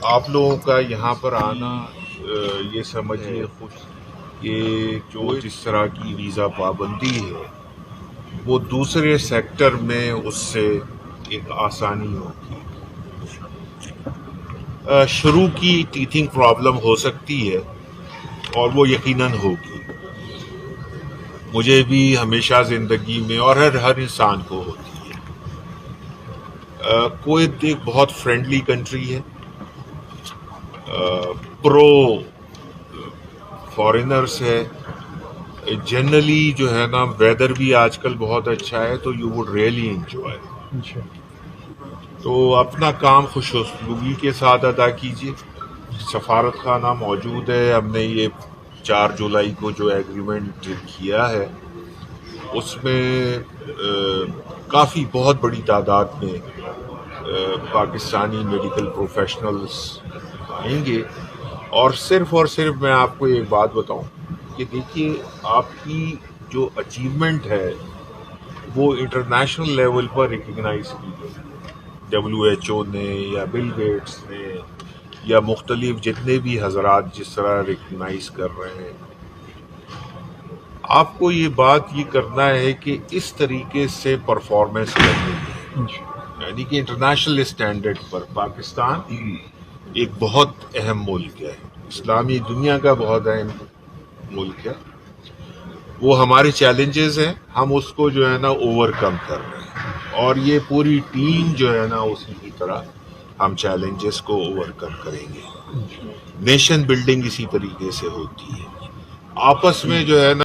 آپ لوگوں کا یہاں پر آنا یہ سمجھیے خوش کہ جو جس طرح کی ویزا پابندی ہے وہ دوسرے سیکٹر میں اس سے ایک آسانی ہوگی. شروع کی ٹیتھنگ پرابلم ہو سکتی ہے اور وہ یقیناً ہوگی. مجھے بھی ہمیشہ زندگی میں اور ہر انسان کو ہوتی ہے. کویت ایک بہت فرینڈلی کنٹری ہے. پرو فارینرس ہے. جنرلی جو ہے نا ویدر بھی آج کل بہت اچھا ہے تو یو وڈ ریئلی انجوائے. تو اپنا کام خوش اسلوبی کے ساتھ ادا کیجیے. سفارت خانہ موجود ہے. ہم نے یہ 4 جولائی کو جو ایگریمنٹ کیا ہے اس میں کافی بہت بڑی تعداد میں پاکستانی میڈیکل پروفیشنلز آئیں گے. اور صرف میں آپ کو ایک بات بتاؤں کہ دیکھیے آپ کی جو اچیومنٹ ہے وہ انٹرنیشنل لیول پر ریکگنائز کی گئی. WHO نے یا بل گیٹس نے یا مختلف جتنے بھی حضرات جس طرح ریکگنائز کر رہے ہیں. آپ کو یہ بات یہ کرنا ہے کہ اس طریقے سے پرفارمنس کرنی ہے. یعنی کہ انٹرنیشنل اسٹینڈرڈ پر پاکستان ایک بہت اہم ملک ہے. اسلامی دنیا کا بہت اہم ملک ہے. وہ ہمارے چیلنجز ہیں ہم اس کو جو ہے نا اوور کم کر رہے ہیں اور یہ پوری ٹیم جو ہے نا اسی کی طرح ہم چیلنجز کو اوور کم کریں گے. نیشن بلڈنگ اسی طریقے سے ہوتی ہے. آپس میں جو ہے نا